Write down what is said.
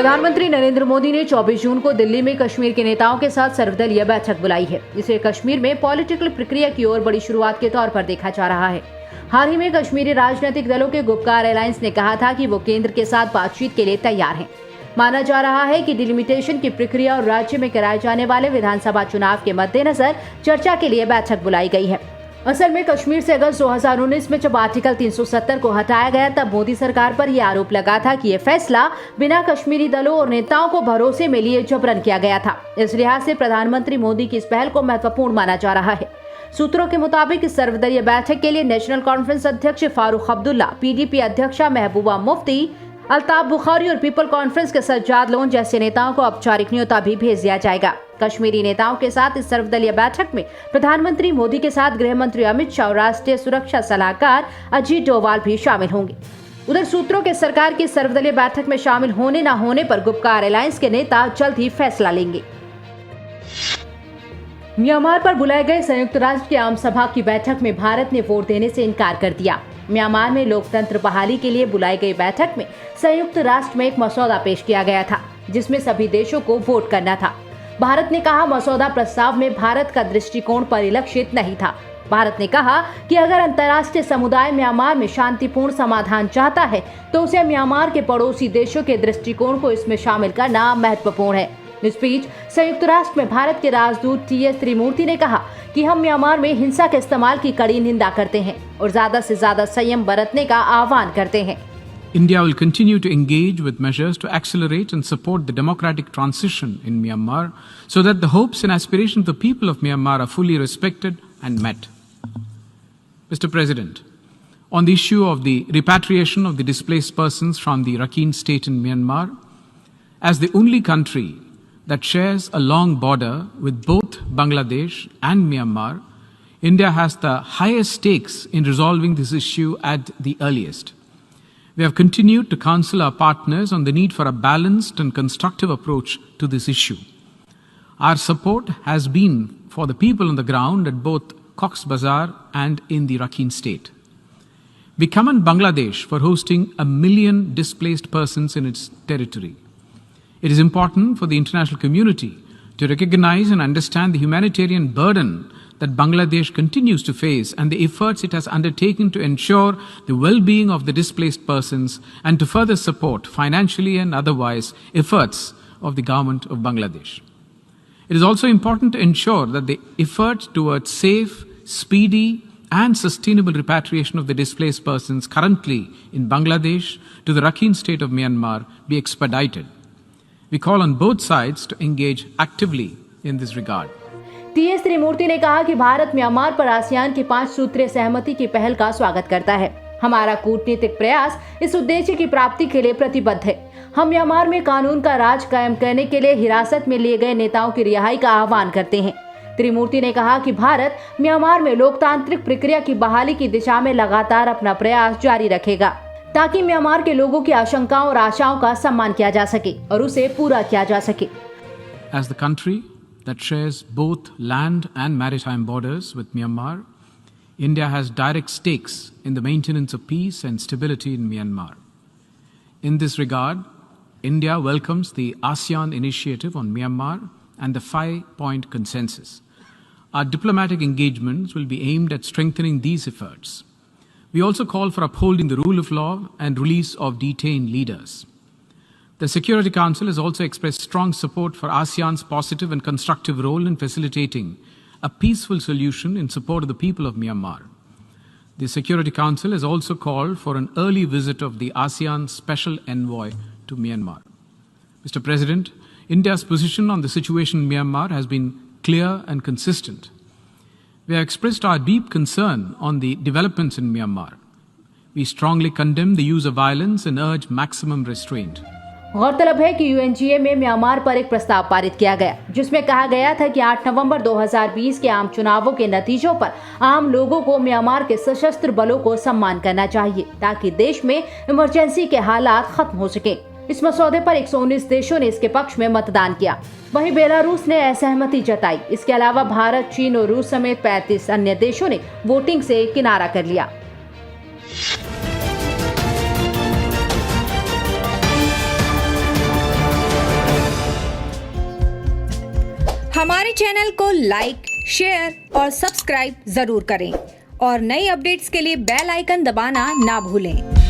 प्रधानमंत्री नरेंद्र मोदी ने 24 जून को दिल्ली में कश्मीर के नेताओं के साथ सर्वदलीय बैठक बुलाई है। इसे कश्मीर में पॉलिटिकल प्रक्रिया की ओर बड़ी शुरुआत के तौर पर देखा जा रहा है। हाल ही में कश्मीरी राजनीतिक दलों के गुपकार अलायंस ने कहा था कि वो केंद्र के साथ बातचीत के लिए तैयार हैं। माना जा रहा है कि डिलिमिटेशन की प्रक्रिया और राज्य में कराए जाने वाले विधानसभा चुनाव के मद्देनजर चर्चा के लिए बैठक बुलाई गई है। असल में कश्मीर से अगस्त 2019 में जब आर्टिकल 370 को हटाया गया तब मोदी सरकार पर यह आरोप लगा था कि ये फैसला बिना कश्मीरी दलों और नेताओं को भरोसे में लिए जबरन किया गया था। इस लिहाज से प्रधानमंत्री मोदी की इस पहल को महत्वपूर्ण माना जा रहा है। सूत्रों के मुताबिक इस सर्वदलीय बैठक के लिए नेशनल कॉन्फ्रेंस अध्यक्ष फारूक अब्दुल्ला, पीडीपी अध्यक्षा महबूबा मुफ्ती, अल्ताफ बुखारी और पीपल कॉन्फ्रेंस के सज्जाद लोन जैसे नेताओं को औपचारिक न्योता भी भेज दिया जाएगा। कश्मीरी नेताओं के साथ इस सर्वदलीय बैठक में प्रधानमंत्री मोदी के साथ गृह मंत्री अमित शाह और राष्ट्रीय सुरक्षा सलाहकार अजीत डोवाल भी शामिल होंगे। उधर सूत्रों के सरकार की सर्वदलीय बैठक में शामिल होने न होने पर गुपकार अलायंस के नेता जल्द ही फैसला लेंगे। म्यांमार पर बुलाए गए संयुक्त राष्ट्र की आम सभा की बैठक में भारत ने वोट देने से इनकार कर दिया। म्यांमार में लोकतंत्र बहाली के लिए बुलाई गई बैठक में संयुक्त राष्ट्र में एक मसौदा पेश किया गया था, जिसमें सभी देशों को वोट करना था। भारत ने कहा मसौदा प्रस्ताव में भारत का दृष्टिकोण परिलक्षित नहीं था। भारत ने कहा कि अगर अंतर्राष्ट्रीय समुदाय म्यांमार में शांतिपूर्ण समाधान चाहता है तो उसे म्यांमार के पड़ोसी देशों के दृष्टिकोण को इसमें शामिल करना महत्वपूर्ण है। इस बीच संयुक्त राष्ट्र में भारत के राजदूत टी.एस. त्रिमूर्ति ने कहा कि हम म्यांमार में हिंसा के इस्तेमाल की कड़ी निंदा करते हैं और ज्यादा से ज्यादा संयम बरतने का आह्वान करते हैं। India will continue to engage with measures to accelerate and support the democratic transition in Myanmar so that the hopes and aspirations of the people of Myanmar are fully respected and met. Mr. President, on the issue of the repatriation of the displaced persons from the Rakhine state in Myanmar, as the only country that shares a long border with both Bangladesh and Myanmar, India has the highest stakes in resolving this issue at the earliest. We have continued to counsel our partners on the need for a balanced and constructive approach to this issue. Our support has been for the people on the ground at both Cox's Bazar and in the Rakhine state. We commend Bangladesh for hosting 1 million displaced persons in its territory. It is important for the international community to recognize and understand the humanitarian burden that Bangladesh continues to face and the efforts it has undertaken to ensure the well-being of the displaced persons and to further support financially and otherwise efforts of the government of Bangladesh. It is also important to ensure that the effort towards safe, speedy and sustainable repatriation of the displaced persons currently in Bangladesh to the Rakhine state of Myanmar be expedited. We call on both sides to engage actively in this regard. T S. Trimurti ने कहा कि Bharat Myanmar पर ASEAN की 5 सूत्रीय सहमति की पहल का स्वागत करता है। हमारा कूटनीतिक प्रयास इस उद्देश्य की प्राप्ति के लिए प्रतिबद्ध है। हम म्यांमार में कानून का राज कायम करने के लिए हिरासत में लिए गए नेताओं की रिहाई का आह्वान करते हैं। त्रिमूर्ति ने कहा कि भारत म्यांमार में लोकतांत्रिक प्रक्रिया की बहाली की दिशा में लगातार अपना प्रयास जारी रखेगा ताकि म्यांमार के लोगों की आशंकाओं और आशाओं का सम्मान किया जा सके और उसे पूरा किया जा सके। As the country that shares both land and maritime borders with Myanmar, India has direct stakes in the maintenance of peace and stability in Myanmar. In this regard, India welcomes the ASEAN initiative on Myanmar and the 5-point consensus. Our diplomatic engagements will be aimed at strengthening these efforts. We also call for upholding the rule of law and release of detained leaders. The Security Council has also expressed strong support for ASEAN's positive and constructive role in facilitating a peaceful solution in support of the people of Myanmar. The Security Council has also called for an early visit of the ASEAN Special Envoy to Myanmar. Mr. President, India's position on the situation in Myanmar has been clear and consistent. We have expressed our deep concern on the developments in Myanmar. We strongly condemn the use of violence and urge maximum restraint. गौरतलब है कि UNGA में Myanmar पर एक प्रस्ताव पारित किया गया जिसमें कहा गया था कि 8 नवंबर 2020 के आम चुनावों के नतीजों पर आम लोगों को म्यांमार के सशस्त्र बलों को सम्मान करना चाहिए ताकि देश में इमरजेंसी के हालात खत्म हो सके। इस मसौदे पर 119 देशों ने इसके पक्ष में मतदान किया। वहीं बेलारूस ने असहमति जताई। इसके अलावा भारत, चीन और रूस समेत 35 अन्य देशों ने वोटिंग से किनारा कर लिया। हमारे चैनल को लाइक, शेयर और सब्सक्राइब जरूर करें और नई अपडेट्स के लिए बेल आइकन दबाना ना भूलें।